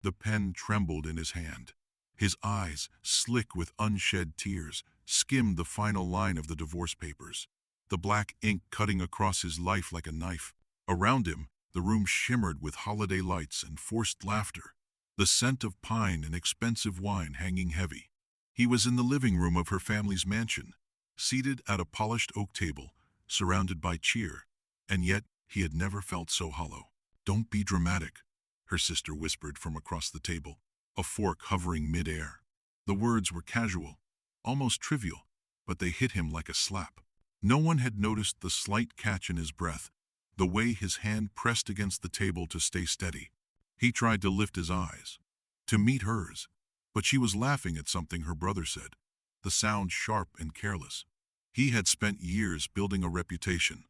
The pen trembled in his hand. His eyes, slick with unshed tears, skimmed the final line of the divorce papers, the black ink cutting across his life like a knife. Around him, the room shimmered with holiday lights and forced laughter, the scent of pine and expensive wine hanging heavy. He was in the living room of her family's mansion, seated at a polished oak table, surrounded by cheer, and yet he had never felt so hollow. "Don't be dramatic," her sister whispered from across the table, a fork hovering mid-air. The words were casual, almost trivial, but they hit him like a slap. No one had noticed the slight catch in his breath, the way his hand pressed against the table to stay steady. He tried to lift his eyes, to meet hers, but she was laughing at something her brother said, the sound sharp and careless. He had spent years building a reputation,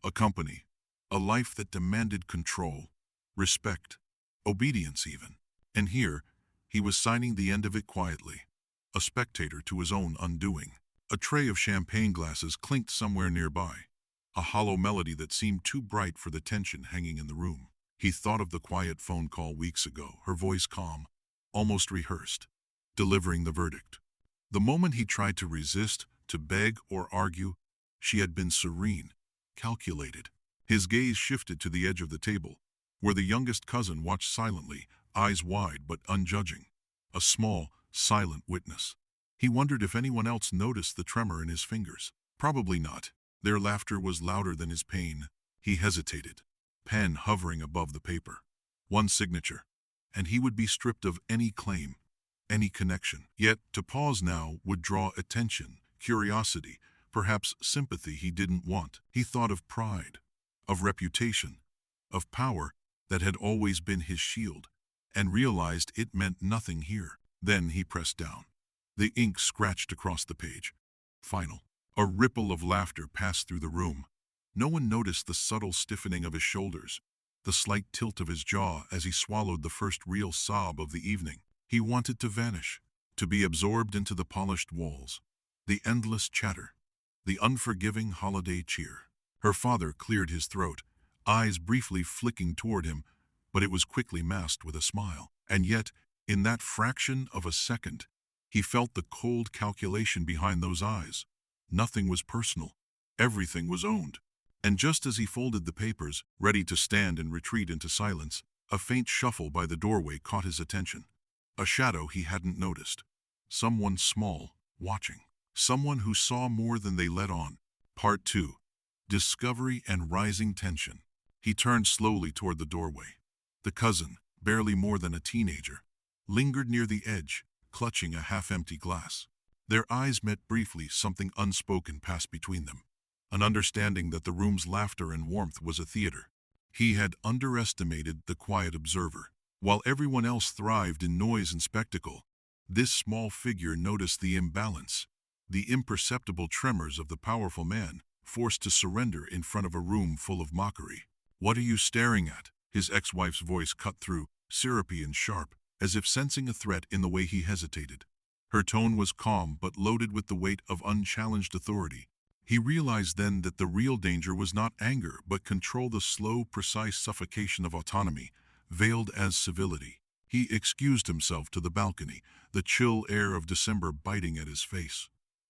a company, a life that demanded control, respect, obedience even. And here, he was signing the end of it quietly, a spectator to his own undoing. A tray of champagne glasses clinked somewhere nearby, a hollow melody that seemed too bright for the tension hanging in the room. He thought of the quiet phone call weeks ago, her voice calm, almost rehearsed, delivering the verdict. The moment he tried to resist, to beg or argue, she had been serene, calculated. His gaze shifted to the edge of the table, where the youngest cousin watched silently, eyes wide but unjudging, a small, silent witness. He wondered if anyone else noticed the tremor in his fingers. Probably not. Their laughter was louder than his pain. He hesitated, pen hovering above the paper. One signature, and he would be stripped of any claim, any connection. Yet, to pause now would draw attention, curiosity, perhaps sympathy he didn't want. He thought of pride, of reputation, of power that had always been his shield, and realized it meant nothing here. Then he pressed down. The ink scratched across the page. Final. A ripple of laughter passed through the room. No one noticed the subtle stiffening of his shoulders, the slight tilt of his jaw as he swallowed the first real sob of the evening. He wanted to vanish, to be absorbed into the polished walls, the endless chatter, the unforgiving holiday cheer. Her father cleared his throat, eyes briefly flicking toward him, but it was quickly masked with a smile. And yet, in that fraction of a second, he felt the cold calculation behind those eyes. Nothing was personal. Everything was owned. And just as he folded the papers, ready to stand and retreat into silence, a faint shuffle by the doorway caught his attention. A shadow he hadn't noticed. Someone small, watching. Someone who saw more than they let on. Part 2. Discovery and rising tension. He turned slowly toward the doorway. The cousin, barely more than a teenager, lingered near the edge, clutching a half-empty glass. Their eyes met briefly, something unspoken passed between them, an understanding that the room's laughter and warmth was a theater. He had underestimated the quiet observer. While everyone else thrived in noise and spectacle, this small figure noticed the imbalance, the imperceptible tremors of the powerful man, forced to surrender in front of a room full of mockery. "What are you staring at?" His ex-wife's voice cut through, syrupy and sharp, as if sensing a threat in the way he hesitated. Her tone was calm but loaded with the weight of unchallenged authority. He realized then that the real danger was not anger but control, the slow, precise suffocation of autonomy, veiled as civility. He excused himself to the balcony, the chill air of December biting at his face.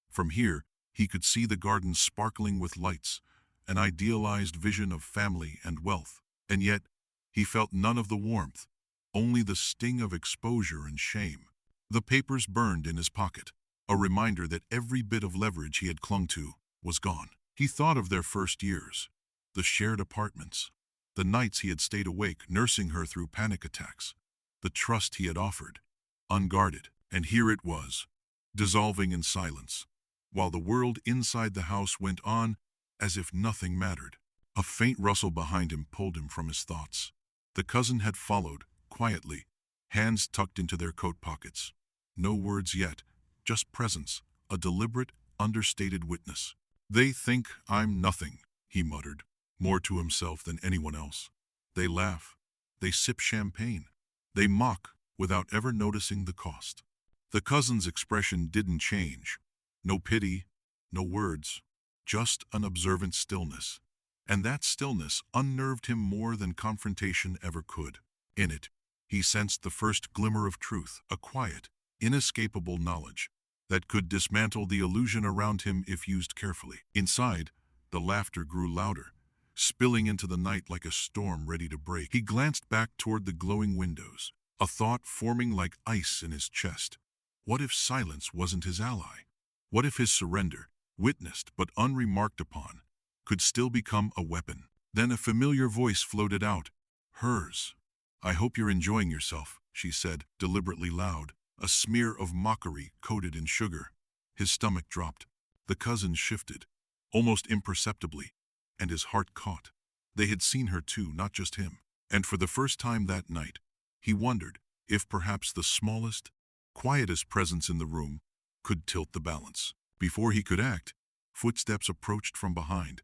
From here, he could see the garden sparkling with lights, an idealized vision of family and wealth. And yet, he felt none of the warmth, only the sting of exposure and shame. The papers burned in his pocket, a reminder that every bit of leverage he had clung to was gone. He thought of their first years, the shared apartments, the nights he had stayed awake nursing her through panic attacks, the trust he had offered, unguarded. And here it was, dissolving in silence, while the world inside the house went on as if nothing mattered. A faint rustle behind him pulled him from his thoughts. The cousin had followed, quietly, hands tucked into their coat pockets. No words yet, just presence, a deliberate, understated witness. "They think I'm nothing," he muttered, more to himself than anyone else. "They laugh. They sip champagne. They mock without ever noticing the cost." The cousin's expression didn't change. No pity, no words, just an observant stillness. And that stillness unnerved him more than confrontation ever could. In it, He sensed the first glimmer of truth, a quiet, inescapable knowledge that could dismantle the illusion around him if used carefully. Inside, the laughter grew louder, spilling into the night like a storm ready to break. He glanced back toward the glowing windows, a thought forming like ice in his chest. What if silence wasn't his ally? What if his surrender, witnessed but unremarked upon, could still become a weapon? Then a familiar voice floated out, hers. "I hope you're enjoying yourself," she said, deliberately loud, a smear of mockery coated in sugar. His stomach dropped. The cousin shifted, almost imperceptibly, and his heart caught. They had seen her too, not just him. And for the first time that night, he wondered if perhaps the smallest, quietest presence in the room could tilt the balance. Before he could act, footsteps approached from behind,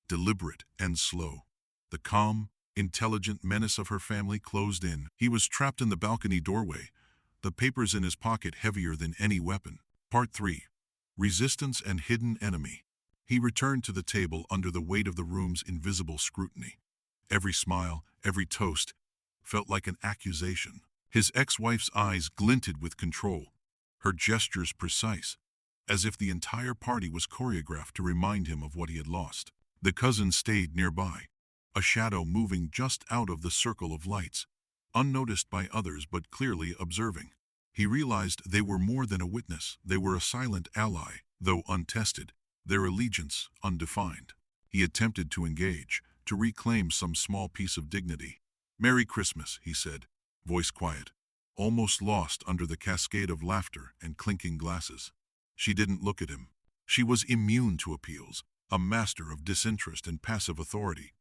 deliberate and slow. The calm, intelligent menace of her family closed in. He was trapped in the balcony doorway, the papers in his pocket heavier than any weapon. Part 3. Resistance and Hidden Enemy. He returned to the table under the weight of the room's invisible scrutiny. Every smile, every toast, felt like an accusation. His ex-wife's eyes glinted with control, her gestures precise, as if the entire party was choreographed to remind him of what he had lost. The cousin stayed nearby, a shadow moving just out of the circle of lights, unnoticed by others but clearly observing. He realized they were more than a witness. They were a silent ally, though untested, their allegiance undefined. He attempted to engage, to reclaim some small piece of dignity. "Merry Christmas," he said, voice quiet, almost lost under the cascade of laughter and clinking glasses. She didn't look at him. She was immune to appeals, a master of disinterest and passive authority.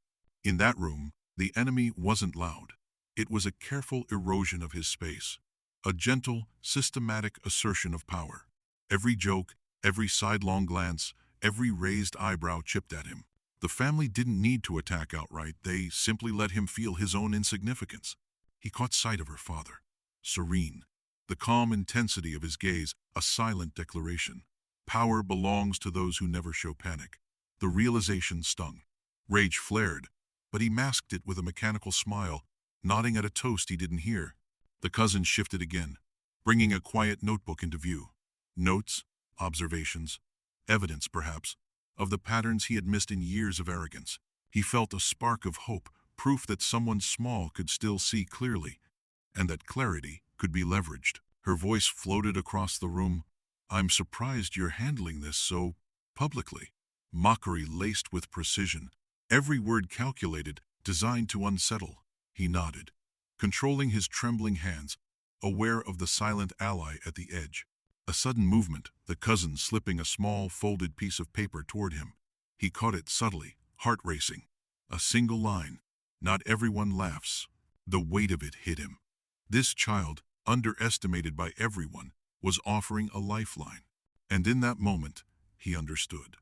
In that room, the enemy wasn't loud. It was a careful erosion of his space, a gentle, systematic assertion of power. Every joke, every sidelong glance, every raised eyebrow chipped at him. The family didn't need to attack outright. They simply let him feel his own insignificance. He caught sight of her father, serene, the calm intensity of his gaze a silent declaration. Power belongs to those who never show panic. The realization stung. Rage flared, but he masked it with a mechanical smile, nodding at a toast he didn't hear. The cousin shifted again, bringing a quiet notebook into view. Notes, observations, evidence perhaps, of the patterns he had missed in years of arrogance. He felt a spark of hope, proof that someone small could still see clearly, and that clarity could be leveraged. Her voice floated across the room. "I'm surprised you're handling this so publicly." Mockery laced with precision, every word calculated, designed to unsettle. He nodded, controlling his trembling hands, aware of the silent ally at the edge. A sudden movement, the cousin slipping a small folded piece of paper toward him. He caught it subtly, heart racing. A single line, "Not everyone laughs." The weight of it hit him. This child, underestimated by everyone, was offering a lifeline. And in that moment, he understood.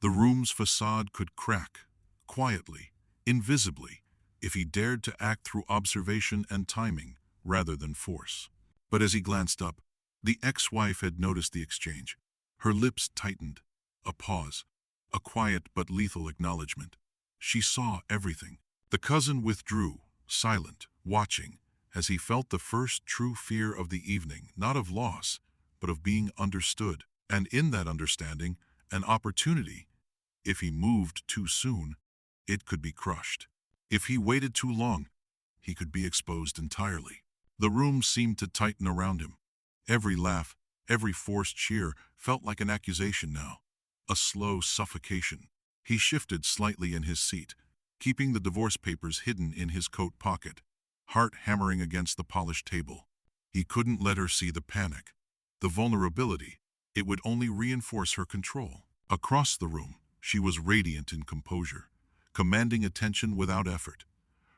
The room's facade could crack, quietly, invisibly, if he dared to act through observation and timing rather than force. But as he glanced up, the ex-wife had noticed the exchange. Her lips tightened. A pause, a quiet but lethal acknowledgement. She saw everything. The cousin withdrew, silent, watching, as he felt the first true fear of the evening, not of loss, but of being understood. And in that understanding, an opportunity. If he moved too soon, it could be crushed. If he waited too long, he could be exposed entirely. The room seemed to tighten around him. Every laugh, every forced cheer felt like an accusation now, a slow suffocation. He shifted slightly in his seat, keeping the divorce papers hidden in his coat pocket, heart hammering against the polished table. He couldn't let her see the panic, the vulnerability. It would only reinforce her control. Across the room, she was radiant in composure, commanding attention without effort.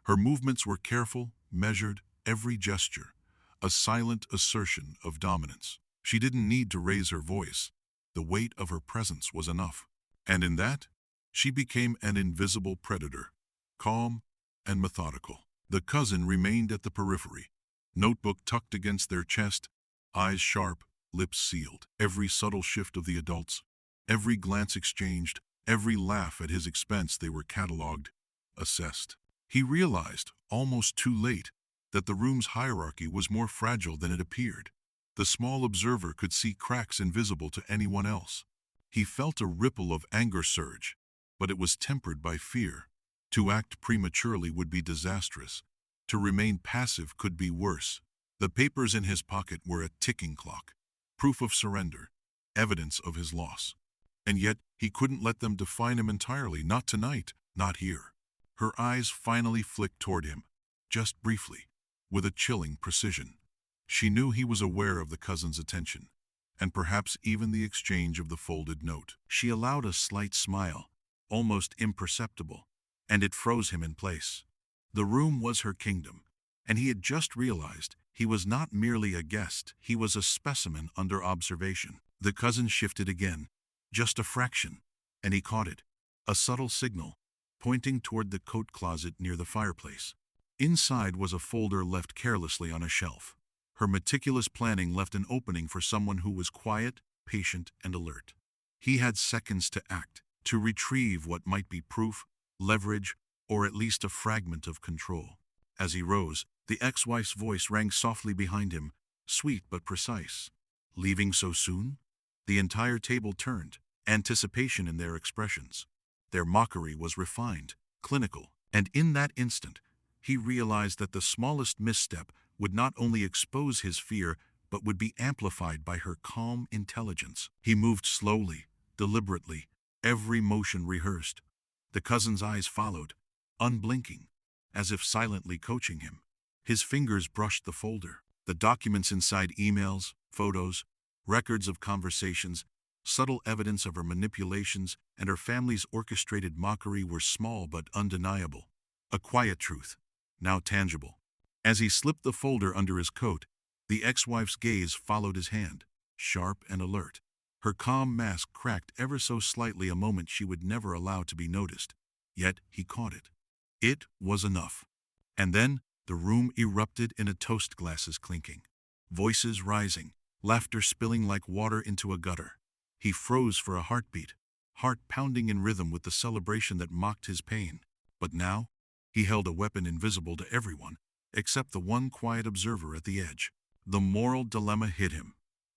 Her movements were careful, measured, every gesture, a silent assertion of dominance. She didn't need to raise her voice. The weight of her presence was enough. And in that, she became an invisible predator, calm and methodical. The cousin remained at the periphery, notebook tucked against their chest, eyes sharp, lips sealed. Every subtle shift of the adults, every glance exchanged, every laugh at his expense, they were catalogued, assessed. He realized, almost too late, that the room's hierarchy was more fragile than it appeared. The small observer could see cracks invisible to anyone else. He felt a ripple of anger surge, but it was tempered by fear. To act prematurely would be disastrous. To remain passive could be worse. The papers in his pocket were a ticking clock, proof of surrender, evidence of his loss. And yet, he couldn't let them define him entirely, not tonight, not here. Her eyes finally flicked toward him, just briefly, with a chilling precision. She knew he was aware of the cousin's attention, and perhaps even the exchange of the folded note. She allowed a slight smile, almost imperceptible, and it froze him in place. The room was her kingdom, and he had just realized he was not merely a guest, he was a specimen under observation. The cousin shifted again, just a fraction, and he caught it, a subtle signal, pointing toward the coat closet near the fireplace. Inside was a folder left carelessly on a shelf. Her meticulous planning left an opening for someone who was quiet, patient, and alert. He had seconds to act, to retrieve what might be proof, leverage, or at least a fragment of control. As he rose, the ex-wife's voice rang softly behind him, sweet but precise. Leaving so soon? The entire table turned, anticipation in their expressions. Their mockery was refined, clinical, and in that instant, he realized that the smallest misstep would not only expose his fear, but would be amplified by her calm intelligence. He moved slowly, deliberately, every motion rehearsed. The cousin's eyes followed, unblinking, as if silently coaching him. His fingers brushed the folder. The documents inside, emails, photos, records of conversations, subtle evidence of her manipulations and her family's orchestrated mockery, were small but undeniable. A quiet truth, now tangible. As he slipped the folder under his coat, the ex-wife's gaze followed his hand, sharp and alert. Her calm mask cracked ever so slightly, a moment she would never allow to be noticed. Yet he caught it. It was enough. And then the room erupted in a toast glasses clinking, voices rising, laughter spilling like water into a gutter. He froze for a heartbeat, heart pounding in rhythm with the celebration that mocked his pain. But now, he held a weapon invisible to everyone, except the one quiet observer at the edge. The moral dilemma hit him.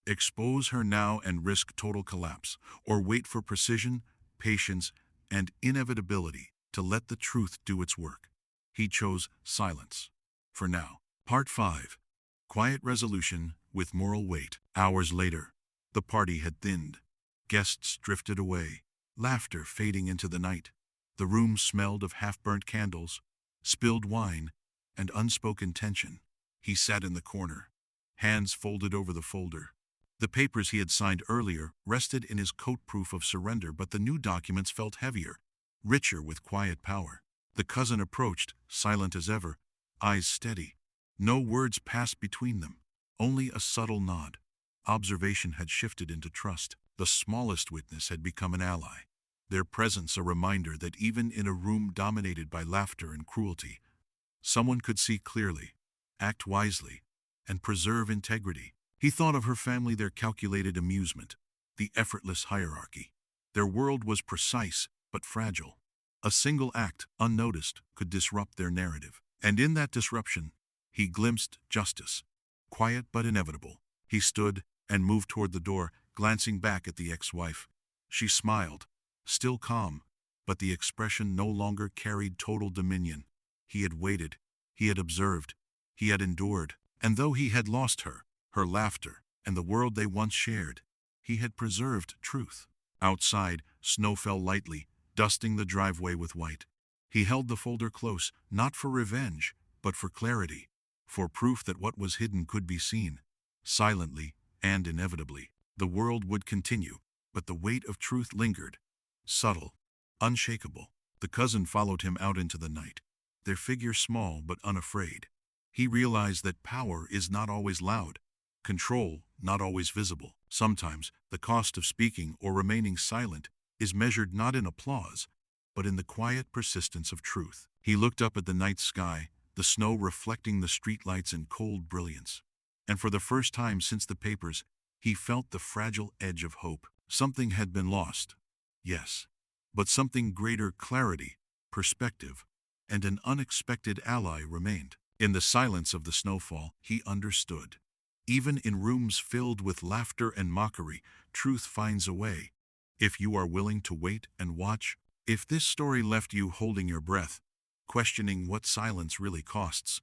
Expose her now and risk total collapse, or wait for precision, patience, and inevitability to let the truth do its work. He chose silence. For now. Part 5. Quiet resolution with moral weight. Hours later, the party had thinned. Guests drifted away, laughter fading into the night. The room smelled of half-burnt candles, spilled wine, and unspoken tension. He sat in the corner, hands folded over the folder. The papers he had signed earlier rested in his coat, proof of surrender, but the new documents felt heavier, richer with quiet power. The cousin approached, silent as ever, eyes steady. No words passed between them, only a subtle nod. Observation had shifted into trust. The smallest witness had become an ally. Their presence a reminder that even in a room dominated by laughter and cruelty, someone could see clearly, act wisely, and preserve integrity. He thought of her family, their calculated amusement, the effortless hierarchy. Their world was precise but fragile. A single act, unnoticed, could disrupt their narrative. And in that disruption, he glimpsed justice, quiet but inevitable. He stood and moved toward the door, glancing back at the ex-wife. She smiled, still calm, but the expression no longer carried total dominion. He had waited, he had observed, he had endured, and though he had lost her, her laughter, and the world they once shared, he had preserved truth. Outside, snow fell lightly, dusting the driveway with white. He held the folder close, not for revenge, but for clarity, for proof that what was hidden could be seen. Silently and inevitably, the world would continue, but the weight of truth lingered, subtle, unshakable. The cousin followed him out into the night, their figure small but unafraid. He realized that power is not always loud, control not always visible. Sometimes the cost of speaking or remaining silent is measured not in applause, but in the quiet persistence of truth. He looked up at the night sky, the snow reflecting the streetlights in cold brilliance. And for the first time since the papers, he felt the fragile edge of hope. Something had been lost, yes, but something greater, clarity, perspective, and an unexpected ally remained. In the silence of the snowfall, he understood. Even in rooms filled with laughter and mockery, truth finds a way. If you are willing to wait and watch, if this story left you holding your breath, questioning what silence really costs,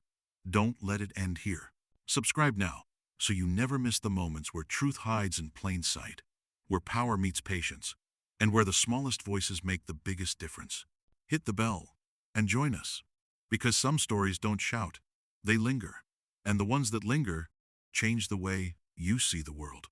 don't let it end here. Subscribe now, so you never miss the moments where truth hides in plain sight, where power meets patience, and where the smallest voices make the biggest difference. Hit the bell and join us, because some stories don't shout, they linger, and the ones that linger change the way you see the world.